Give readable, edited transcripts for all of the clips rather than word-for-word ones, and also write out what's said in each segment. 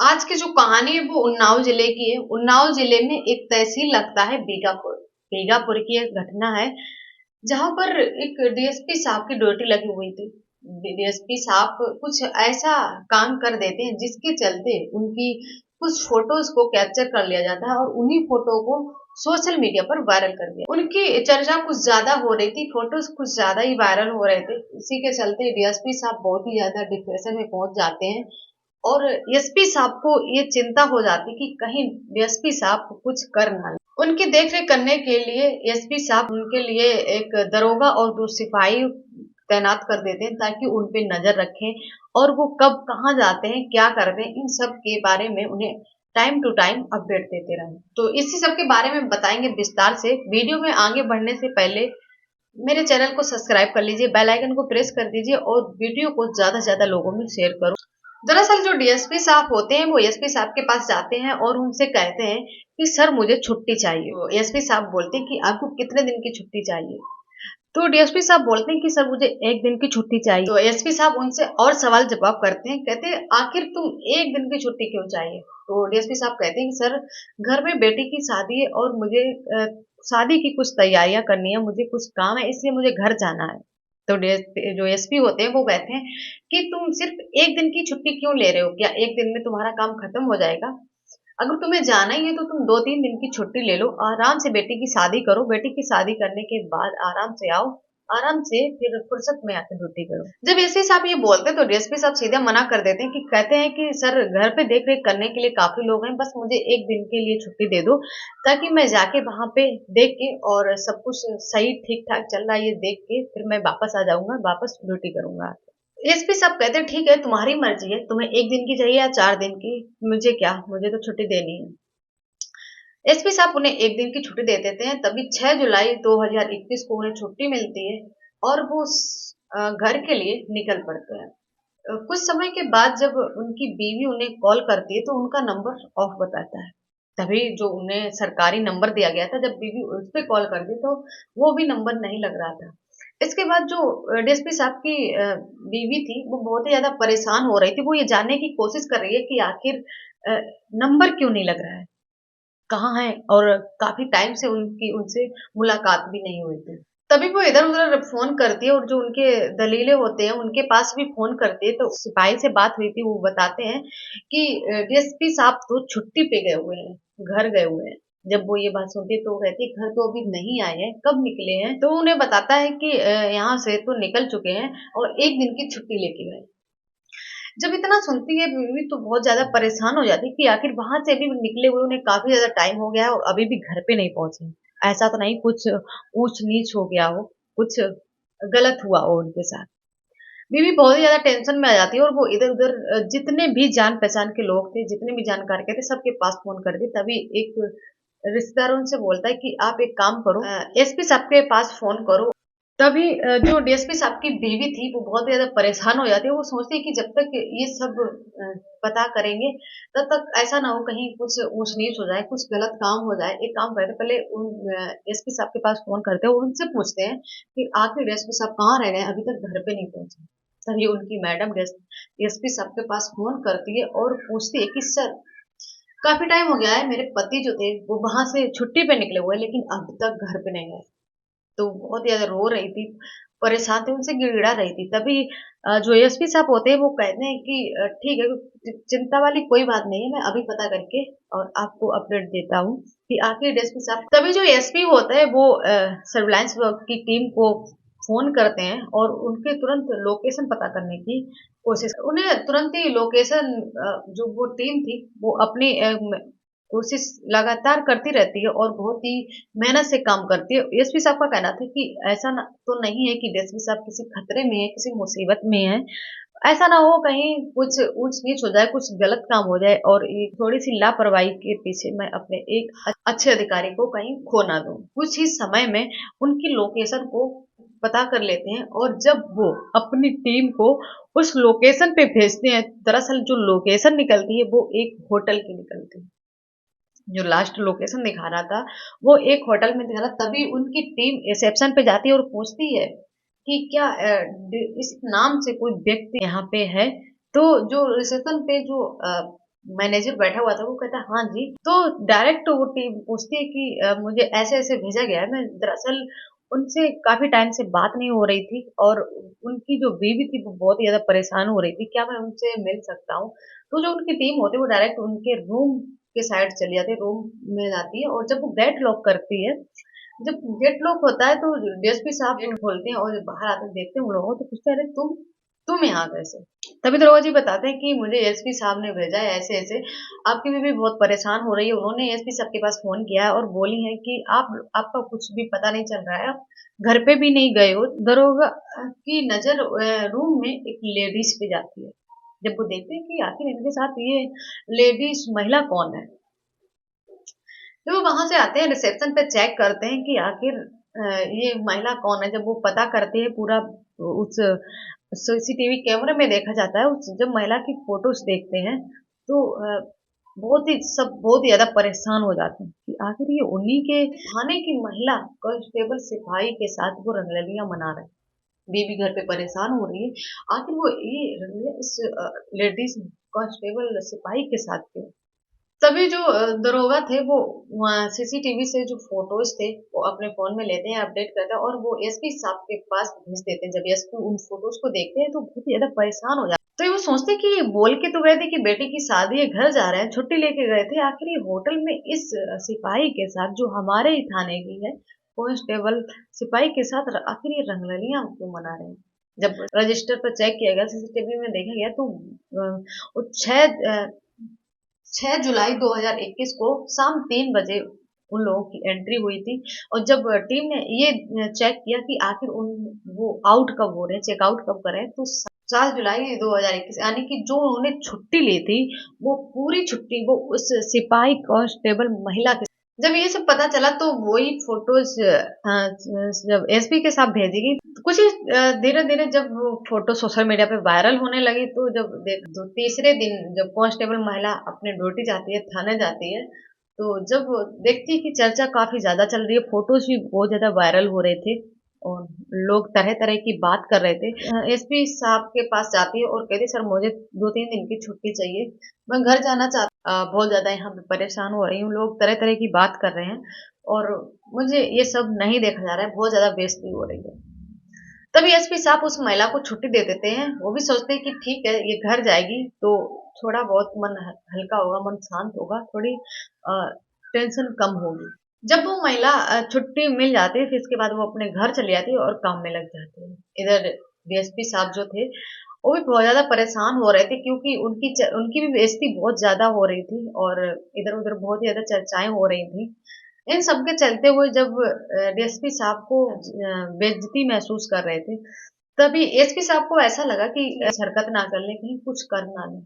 आज की जो कहानी है वो उन्नाव जिले की है। उन्नाव जिले में एक तहसील लगता है बीगापुर। बीगापुर की एक घटना है जहां पर एक डीएसपी साहब की ड्यूटी लगी हुई थी। डीएसपी साहब कुछ ऐसा काम कर देते हैं जिसके चलते उनकी कुछ फोटोज को कैप्चर कर लिया जाता है और उन्हीं फोटो को सोशल मीडिया पर वायरल कर दिया। उनकी चर्चा कुछ ज्यादा हो रही थी, फोटोज कुछ ज्यादा ही वायरल हो रहे थे। इसी के चलते डीएसपी साहब बहुत ही ज्यादा डिप्रेशन में पहुंच जाते हैं और एसपी साहब को ये चिंता हो जाती कि कहीं एसपी साहब कुछ कर ना ले। उनकी देखरेख करने के लिए एसपी साहब उनके लिए एक दरोगा और दो सिपाही तैनात कर देते हैं ताकि उन पे नजर रखें और वो कब कहाँ जाते हैं, क्या करते हैं, इन सब के बारे में उन्हें टाइम टू टाइम अपडेट देते रहें। तो इसी सब के बारे में बताएंगे विस्तार से। वीडियो में आगे बढ़ने से पहले मेरे चैनल को सब्सक्राइब कर लीजिए, बेल आइकन को प्रेस कर दीजिए और वीडियो को ज्यादा से ज्यादा लोगों में शेयर करो। दरअसल जो डीएसपी साहब होते हैं वो एसपी साहब के पास जाते हैं और उनसे कहते हैं कि सर मुझे छुट्टी चाहिए। तो एसपी साहब बोलते हैं कि आपको कितने दिन की छुट्टी चाहिए। तो डीएसपी साहब बोलते हैं कि सर मुझे एक दिन की छुट्टी चाहिए। तो एसपी साहब उनसे और सवाल जवाब करते हैं, कहते हैं आखिर तुम एक दिन की छुट्टी क्यों चाहिए। तो डीएसपी साहब कहते हैं कि सर घर में बेटी की शादी है और मुझे शादी की कुछ तैयारियां करनी है, मुझे कुछ काम है, इसलिए मुझे घर जाना है। तो जो एसपी होते हैं वो कहते हैं कि तुम सिर्फ एक दिन की छुट्टी क्यों ले रहे हो, क्या एक दिन में तुम्हारा काम खत्म हो जाएगा। अगर तुम्हें जाना ही है तो तुम 2-3 दिन की छुट्टी ले लो, आराम से बेटी की शादी करो, बेटी की शादी करने के बाद आराम से आओ, आराम से फिर फुर्सत में आके ड्यूटी करो। जब एसपी साहब ये बोलते हैं तो डीएसपी साहब सीधा मना कर देते हैं, कि कहते हैं कि सर घर पे देख रेख करने के लिए काफी लोग हैं, बस मुझे एक दिन के लिए छुट्टी दे दो ताकि मैं जाके वहां पे देख के और सब कुछ सही ठीक ठाक चल रहा है ये देख के फिर मैं वापस आ जाऊंगा, वापस ड्यूटी करूंगा। एसपी साहब कहते हैं ठीक है तुम्हारी मर्जी है, तुम्हें एक दिन की चाहिए या 4 दिन की, मुझे क्या, मुझे तो छुट्टी देनी है। एसपी साहब उन्हें एक दिन की छुट्टी दे देते हैं। तभी 6 जुलाई 2021 को उन्हें छुट्टी मिलती है और वो घर के लिए निकल पड़ते हैं। कुछ समय के बाद जब उनकी बीवी उन्हें कॉल करती है तो उनका नंबर ऑफ बताता है। तभी जो उन्हें सरकारी नंबर दिया गया था, जब बीवी उस पे कॉल करती तो वो भी नंबर नहीं लग रहा था। इसके बाद जो डीएसपी साहब की बीवी थी वो बहुत ही ज्यादा परेशान हो रही थी। वो ये जानने की कोशिश कर रही है कि आखिर नंबर क्यों नहीं लग रहा है, कहाँ है, और काफी टाइम से उनकी उनसे मुलाकात भी नहीं हुई थी। तभी वो इधर उधर फोन करती है और जो उनके दलीले होते हैं उनके पास भी फोन करती है। तो सिपाही से बात हुई थी, वो बताते हैं कि डीएसपी साहब तो छुट्टी पे गए हुए हैं, घर गए हुए हैं। जब वो ये बात सुनती है तो वो कहती है घर तो अभी नहीं आए हैं, कब निकले हैं। तो उन्हें बताता है कि यहाँ से तो निकल चुके हैं और एक दिन की छुट्टी लेके गए। जब इतना सुनती है बीवी तो बहुत ज्यादा परेशान हो जाती है कि आखिर वहां से अभी निकले हुए उन्हें काफी ज्यादा टाइम हो गया है और अभी भी घर पे नहीं पहुंचे। ऐसा तो नहीं कुछ ऊंच नीच हो गया हो, कुछ गलत हुआ हो उनके साथ। बीवी बहुत ही ज्यादा टेंशन में आ जाती है और वो इधर उधर जितने भी जान पहचान के लोग थे, जितने भी जानकार के थे, सबके पास फोन कर दी। तभी एक रिश्तेदार उनसे बोलता है कि आप एक काम करो, एसपी साहब के पास फोन करो। तभी जो डीएसपी साहब की बीवी थी वो बहुत ज्यादा परेशान हो जाती है। वो सोचती है कि जब तक ये सब पता करेंगे तब तक ऐसा ना हो कहीं कुछ ऊंच नीच हो जाए, कुछ गलत काम हो जाए। एक काम करते पहले उन डीएसपी साहब के पास फोन करते हैं और उनसे पूछते हैं कि आखिर डीएसपी साहब कहाँ रह गए, अभी तक घर पे नहीं पहुंचे। तभी उनकी मैडम डीएसपी साहब के पास फोन करती है और पूछती है कि सर काफी टाइम हो गया है, मेरे पति जो थे वो वहां से छुट्टी पे निकले हुए लेकिन अब तक घर पे नहीं आए। तो बहुत ज्यादा रो रही थी, परेशान थी, उनसे गिड़गिड़ा रही थी। तभी जो एसपी साहब होते हैं वो कहते हैं कि ठीक है, चिंता वाली कोई बात नहीं है, मैं अभी पता करके और आपको अपडेट देता हूँ कि आखिर एसपी साहब। तभी जो एसपी होता है वो सर्विलांस की टीम को फोन करते हैं और उनके तुरंत लोकेशन पता करने की कोशिश। उन्हें तुरंत ही लोकेशन, जो वो टीम थी वो अपनी कोशिश लगातार करती रहती है और बहुत ही मेहनत से काम करती है। एसपी साहब का कहना था कि ऐसा तो नहीं है कि एसपी साहब किसी खतरे में है, किसी मुसीबत में है। ऐसा ना हो कहीं कुछ ऊंच नीच हो जाए, कुछ गलत काम हो जाए और ये थोड़ी सी लापरवाही के पीछे मैं अपने एक अच्छे अधिकारी को कहीं खो ना दूं। कुछ ही समय में उनकी लोकेशन को पता कर लेते हैं और जब वो अपनी टीम को उस लोकेशन पे भेजते हैं, दरअसल जो लोकेशन निकलती है वो एक होटल की निकलती है। जो लास्ट लोकेशन दिखा रहा था वो एक होटल में दिखा रहा। तभी उनकी टीम रिसेप्शन पे जाती है और पूछती है कि क्या इस नाम से कोई व्यक्ति यहाँ पे है। तो जो रिसेप्शन पे जो मैनेजर बैठा हुआ था, वो कहता है हाँ जी। तो डायरेक्ट वो टीम पूछती है कि मुझे ऐसे ऐसे भेजा गया है। मैं दरअसल उनसे काफी टाइम से बात नहीं हो रही थी, और उनकी जो बीवी थी वो बहुत ही ज्यादा परेशान हो रही थी, क्या मैं उनसे मिल सकता हूँ? तो जो उनकी टीम होती है वो डायरेक्ट उनके रूम के साइड चली जाती है, रूम में जाती है, और जब वो गेट लॉक करती है, जब गेट लॉक होता है तो डीएसपी साहब गेट खोलते हैं और जब बाहर आते हैं, देखते हैं उन लोगों को, तो पूछते हैं अरे तुम यहाँ कैसे? तभी दरोगा जी बताते हैं कि मुझे एसपी साहब ने भेजा है, ऐसे ऐसे आपकी बीवी बहुत परेशान हो रही है, उन्होंने एसपी साहब के पास फोन किया है और बोली है कि आपका कुछ भी पता नहीं चल रहा है, आप घर पे भी नहीं गए हो। दरोगा की नजर रूम में एक लेडीज पे जाती है। जब वो देखते हैं कि आखिर इनके साथ ये लेडीज महिला कौन है, तो वो वहां से आते हैं, रिसेप्शन पे चेक करते हैं कि आखिर ये महिला कौन है। जब वो पता करते हैं पूरा, उस सीसीटीवी कैमरे में देखा जाता है, उस जब महिला की फोटोज देखते हैं तो सब बहुत ही ज्यादा परेशान हो जाते हैं कि आखिर ये उन्हीं के थाने की महिला कांस्टेबल सिपाही के साथ वो रंगरलियां मना रहे हैं। बीवी घर पे परेशान हो रही है, आखिर वो ये रंगरलियां इस लेडीज कांस्टेबल सिपाही के साथ क्यों? तभी जो दरोगा थे वो सीसीटीवी से जो फोटोज थे वो अपने फोन में लेते हैं, अपडेट करते हैं और वो एसपी साहब के पास भेज देते हैं। जब एसपी उन फोटोज को देखते हैं तो बहुत ही ज्यादा परेशान हो जाते हैं। तो ये वो सोचते हैं कि ये बोल के तो गए थे कि बेटी की शादी है, घर जा रहे हैं, छुट्टी लेके गए थे, आखिर ये होटल में इस सिपाही के साथ जो हमारे ही थाने की है कांस्टेबल सिपाही के साथ आखिर ये रंगरलियां क्यों मना रहे हैं? जब रजिस्टर पर चेक किया गया, सीसीटीवी में देखा गया, तो वो 6 जुलाई 2021 को शाम 3 बजे उन लोगों की एंट्री हुई थी। और जब टीम ने ये चेक किया कि आखिर उन वो आउट कब हो रहे हैं, चेकआउट कब कर रहे हैं, तो 7 जुलाई 2021 यानी कि जो उन्होंने छुट्टी ली थी, वो पूरी छुट्टी वो उस सिपाही कांस्टेबल महिला के, जब ये सब पता चला तो वही फोटोज जब एसपी के साथ भेजी गई, तो कुछ ही धीरे धीरे जब वो फोटो सोशल मीडिया पे वायरल होने लगी, तो जब देख तो तीसरे दिन जब कांस्टेबल महिला अपने ड्यूटी जाती है, थाने जाती है, तो जब वो देखती है कि चर्चा काफी ज्यादा चल रही है, फोटोज भी बहुत ज्यादा वायरल हो रहे थे और लोग तरह तरह की बात कर रहे थे, एसपी साहब के पास जाती है और कहती सर मुझे 2-3 दिन की छुट्टी चाहिए, मैं घर जाना चाहती, बहुत ज्यादा यहाँ पे परेशान हो रही हूँ, लोग तरह तरह की बात कर रहे हैं और मुझे ये सब नहीं देखा जा रहा है, बहुत ज्यादा बेइज्जती हो रही है। तभी एसपी साहब उस महिला को छुट्टी दे देते हैं। वो भी सोचते हैं कि ठीक है ये घर जाएगी तो थोड़ा बहुत मन हल्का होगा, मन शांत होगा, थोड़ी टेंशन कम होगी। जब वो महिला छुट्टी मिल जाती है, फिर इसके बाद वो अपने घर चली जाती है और काम में लग जाती है। इधर डीएसपी साहब जो थे वो भी बहुत ज्यादा परेशान हो रहे थे, क्योंकि उनकी भी बेइज्जती बहुत ज्यादा हो रही थी और इधर उधर बहुत ही ज्यादा चर्चाएं हो रही थी। इन सब के चलते हुए जब डीएसपी साहब को बेइज्जती महसूस कर रहे थे, तभी एसपी साहब को ऐसा लगा कि ऐसी हरकत ना कर ले, कहीं कुछ कर ना ले।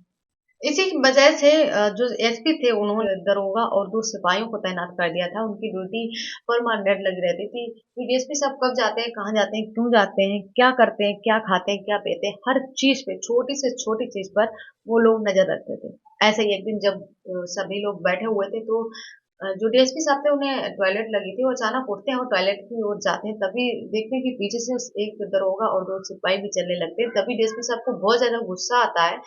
इसी वजह से जो एसपी थे उन्होंने दरोगा और 2 सिपाहियों को तैनात कर दिया था। उनकी ड्यूटी परमानेंट लगी रहती थी कि डीएसपी साहब कब जाते हैं, कहाँ जाते हैं, क्यों जाते हैं, क्या करते हैं, क्या खाते हैं, क्या पीते हैं, हर चीज पे, छोटी से छोटी चीज पर वो लोग नजर रखते थे। ऐसे ही एक दिन जब सभी लोग बैठे हुए थे, तो जो डीएसपी साहब थे उन्हें टॉयलेट लगी थी, वो अचानक उठते हैं और टॉयलेट की ओर जाते हैं, तभी देखते हैं कि पीछे से एक दरोगा और 2 सिपाही भी चलने लगते हैं। तभी डीएसपी साहब को बहुत ज्यादा गुस्सा आता है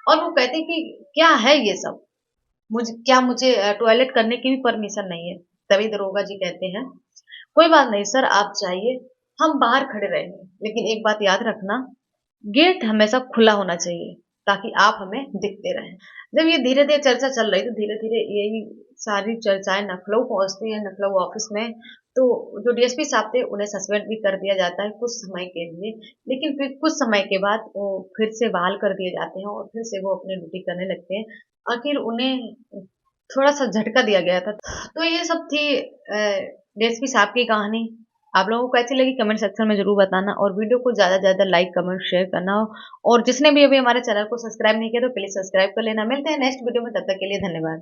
और वो कहते हैं कि क्या है ये सब, मुझे टॉयलेट करने की भी परमिशन नहीं है? तभी दरोगा जी कहते हैं कोई बात नहीं सर, आप जाइए, हम बाहर खड़े रहेंगे, लेकिन एक बात याद रखना, गेट हमेशा खुला होना चाहिए ताकि आप हमें दिखते रहें। जब ये धीरे धीरे चर्चा चल रही, तो धीरे धीरे यही सारी चर्चाएं लखनऊ पहुंचती है, लखनऊ ऑफिस में। तो जो डीएसपी साहब थे उन्हें सस्पेंड भी कर दिया जाता है कुछ समय के लिए, लेकिन फिर कुछ समय के बाद वो फिर से बहाल कर दिए जाते हैं और फिर से वो अपनी ड्यूटी करने लगते हैं। आखिर उन्हें थोड़ा सा झटका दिया गया था। तो ये सब थी डीएसपी साहब की कहानी। आप लोगों को कैसी लगी कमेंट सेक्शन में जरूर बताना, और वीडियो को ज्यादा से ज्यादा लाइक कमेंट शेयर करना, और जिसने भी अभी हमारे चैनल को सब्सक्राइब नहीं किया तो प्लीज सब्सक्राइब कर लेना। मिलते हैं नेक्स्ट वीडियो में, तब तक के लिए धन्यवाद।